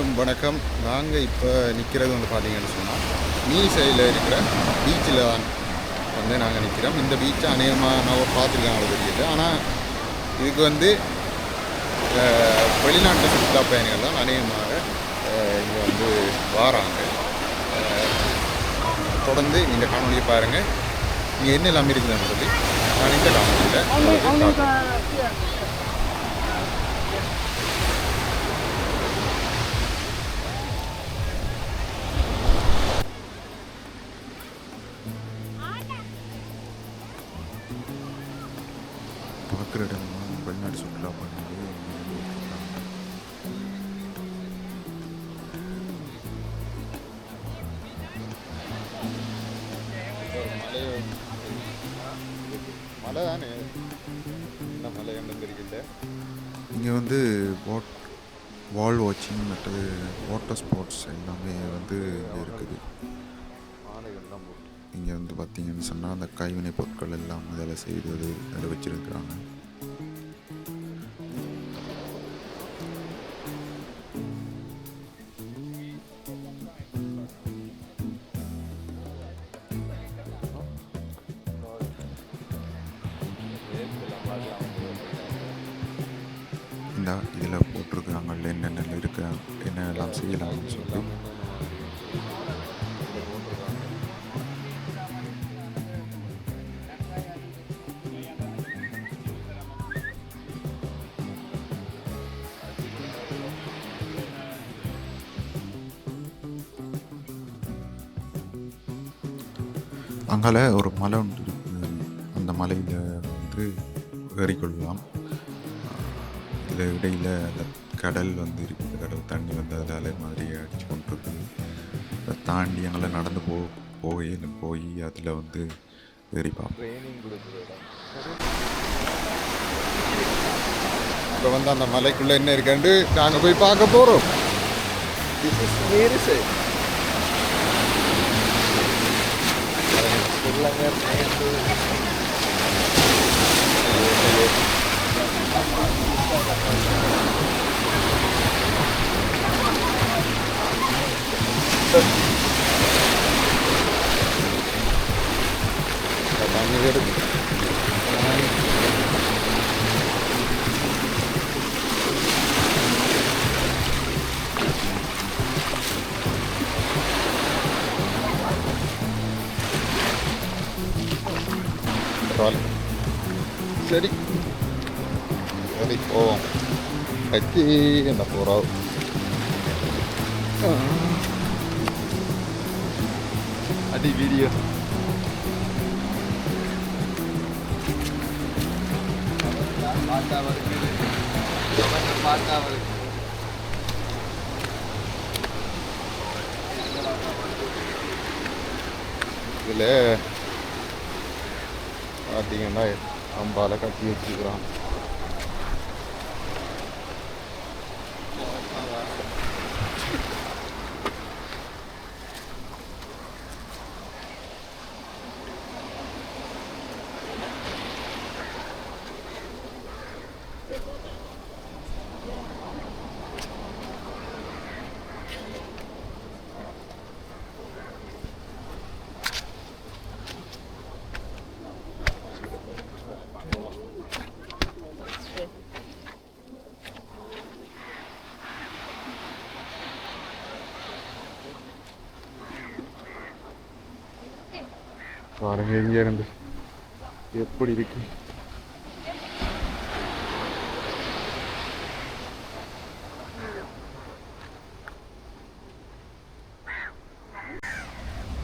எல்லோருக்கும் வணக்கம். நாங்கள் இப்போ நிற்கிறது வந்து பார்த்தீங்கன்னு சொன்னால் மீசையில் இருக்கிற பீச்சில் தான் வந்து நாங்கள் நிற்கிறோம். இந்த பீச்சை அநேகமாக நான் பார்த்துருக்காங்க தெரியல. ஆனால் இதுக்கு வந்து வெளிநாட்டு சுற்றுலா பயணிகள் தான் அநேகமாக இங்கே வந்து வாராங்க. தொடர்ந்து இந்த காணொலியை பாருங்கள். இங்கே என்ன எல்லாம் இருக்குதுன்னு சொல்லி நான் இந்த காணொலியில் பார்க்குற இடம்லாம் வெளிநாடு சுற்றுலா பண்ணி மலை தானே, என்ன மலை என்னன்னு தெரியல. இங்கே வந்து வால் வாட்சிங் மற்றது வாட்டர் ஸ்போர்ட்ஸ் எல்லாமே வந்து இங்கே இருக்குது. இங்கே வந்து பார்த்தீங்கன்னு சொன்னால் அந்த கைவினை பொருட்கள் எல்லாம் இதில் செய்து அதில் வச்சுருக்கிறாங்க. இந்த இதில் போட்டிருக்கிறாங்க என்னென்ன இருக்க என்னென்னலாம் செய்யலாம்னு சொல்லி. அங்கால ஒரு மலை ஒன்று இருக்குது. அந்த மலையில் வந்து ஏறிக்கொள்ளலாம். இதில் இடையில் அந்த கடல் வந்து இருக்குது. கடல் தண்ணி வந்து அதில் அலை மாதிரி அடிச்சு கொண்டு இருக்குது. அதை தாண்டி அங்கே நடந்து போய் அதில் வந்து ஏறி பார்ப்போம். இப்போ வந்து அந்த மலைக்குள்ளே என்ன இருக்காண்டு நாங்கள் போய் பார்க்க போகிறோம். சரி சரி போவோம். கட்சி என்ன போகிறோம். அடி வீடியோ இதில் பார்த்தீங்கன்னா அம்பால கட்டி வச்சுக்கிறான். பாருங்க இங்க இருந்து எப்படி இருக்கு.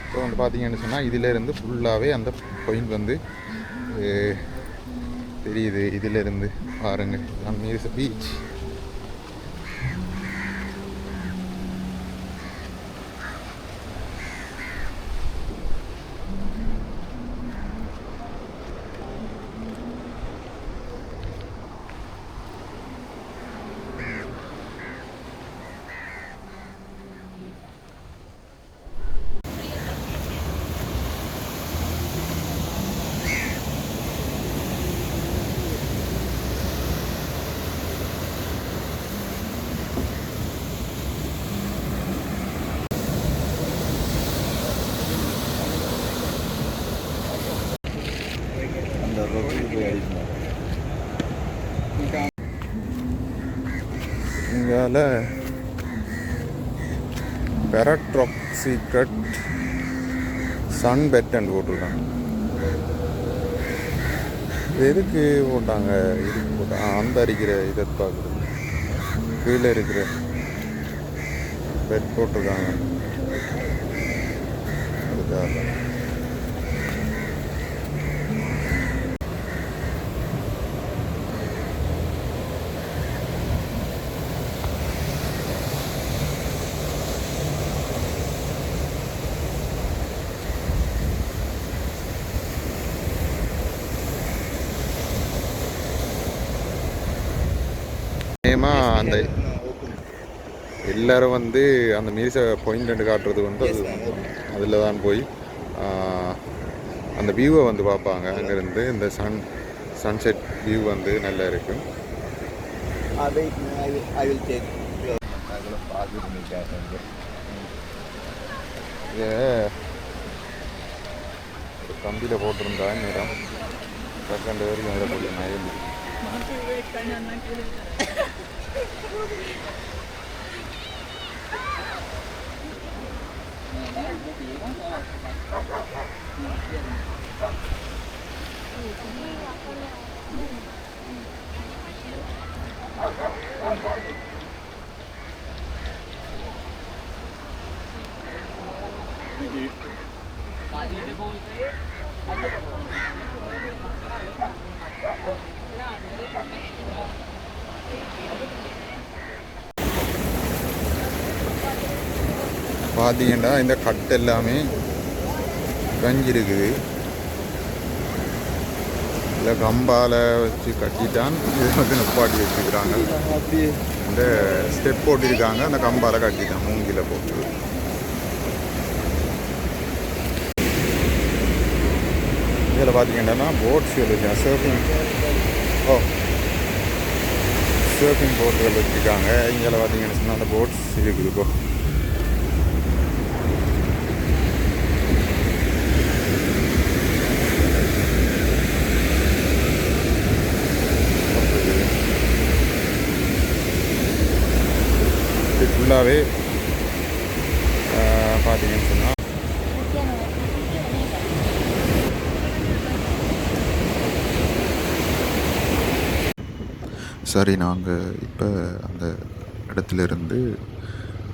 இப்போ வந்து பார்த்தீங்கன்னு சொன்னால் இதிலேருந்து ஃபுல்லாகவே அந்த பாயிண்ட் வந்து தெரியுது. இதிலேருந்து பாருங்கள் நம்ம பீச். இங்கால பெரட் ராக் சீக்ரெட் சன் பெட்ன்னு போட்டிருக்காங்க. எதுக்கு போட்டாங்க? இதுக்கு போட்டாங்க அந்த அடிக்கிற இதை பார்க்குறது. கீழே இருக்கிற பெட் போட்டிருக்காங்க. அதுக்காக அந்த எல்லோரும் வந்து அந்த மீசை பாயிண்ட் காட்டுறது வந்து அதில் தான் போய் அந்த வியூவை வந்து பார்ப்பாங்க. அங்கேருந்து இந்த சன்செட் வியூ வந்து நல்லா இருக்கும். இதை ஒரு கம்பியில் போட்டிருந்தா நேரம் செகண்ட் வரைக்கும் அதில் போய் மயில் பார்த்தீங்கன்னா இந்த கட்டு எல்லாமே கஞ்சிருக்குது. இல்லை கம்பால் வச்சு கட்டிட்டான். இதை வந்து நப்பாட்டி வச்சுக்கிறாங்க. இந்த ஸ்டெப் போட்டிருக்காங்க. அந்த கம்பால் கட்டிட்டான் மூங்கில போட்டு. இதில் பார்த்தீங்கன்னா போட்ஸ் வச்சுருக்காங்க. சர்ஃபிங் போட்டுகள் வச்சுருக்காங்க. இங்கே பார்த்தீங்கன்னு சொன்னால் அந்த போட்ஸ் இருக்குது. இப்போ ஃபுல்லாகவே பார்த்தீங்கன்னு சொன்னால் சரி, நாங்கள் இப்போ அந்த இடத்துல இருந்து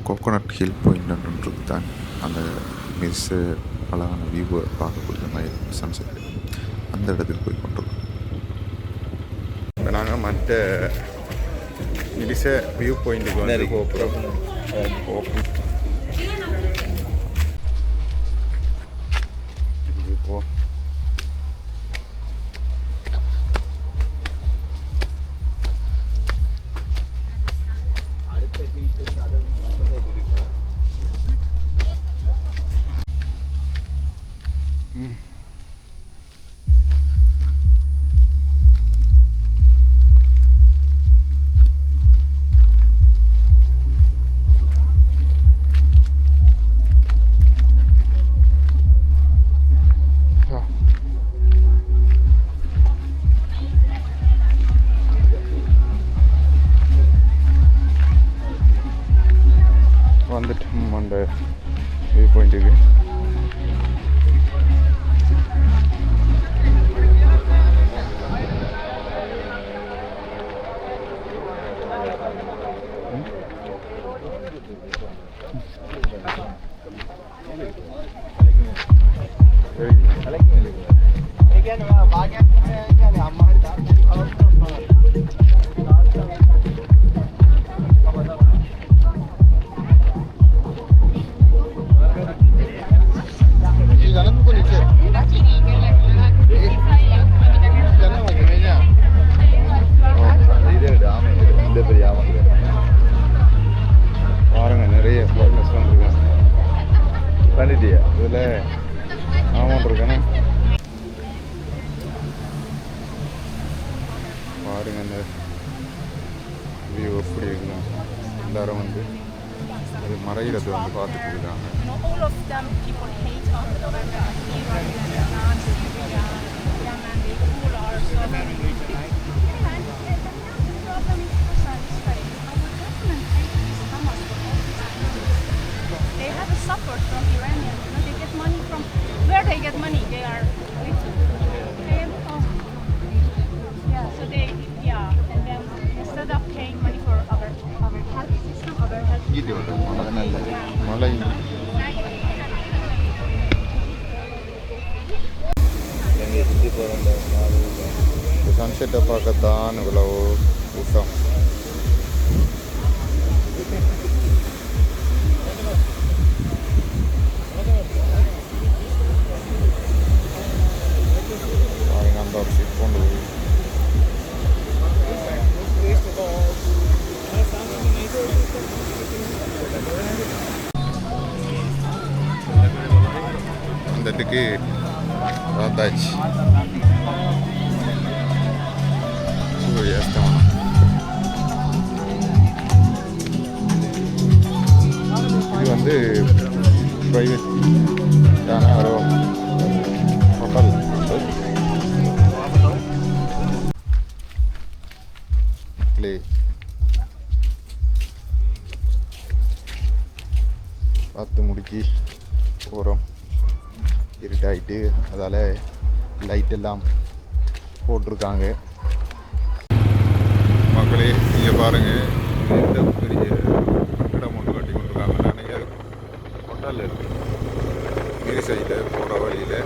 கோகோனட் ஹில் பாயிண்ட்ன்றது தான் அந்த மிஸ்ஸு அழகான வியூவை பார்க்கக்கூடிய மாதிரி சன்செட் அந்த இடத்துக்கு போய் கொண்டிருக்கோம். இப்போ நாங்கள் மற்ற மிடிச வியூ பாயிண்ட்டுக்கு வந்து போகிறோம். வந்துட்டோம் அந்த வியூ பாயிண்ட்டுக்கு. பாருங்க, நிறைய ஃப்ளவர்ஸ் வந்துருக்காங்க. பண்ணிட்டியா இதில் ஆமாம் இருக்கானே. பாருங்க அந்த வியூ எப்படி இருக்கலாம். எல்லாரும் வந்து அது மறைகிறது வந்து பார்த்துட்டு இருக்காங்க. and the pool are so many. Yeah, and the problem is to satisfy our government pays how much for all these activities. They have a support from Iranians. You know, they get money from where they get money. They are yeah. So they and then instead of paying money for our health system, our health மலை சன்செட்டை பார்க்கத்தான் இவ்வளவு கூட்டம். அந்த ஒரு ship கொண்டு போய் அந்த இடத்துக்கு வந்தாச்சு. சூரியஸ்தமனம். இது வந்து ப்ரைவேட்டான ஒரு ஹோட்டல். பார்த்து முடிச்சு போகிறோம். இருட்டாயிட்டு அதால் லைட் எல்லாம் போட்டிருக்காங்க. மக்களே இங்கே பாருங்கள், இந்த பெரிய கட்டடம் ஒன்று கட்டி கொண்டிருக்காங்க. நிறைய ஹோட்டல் இருக்குது நீர் சைடில் போகிற வழியில்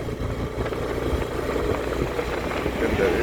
இருந்தது.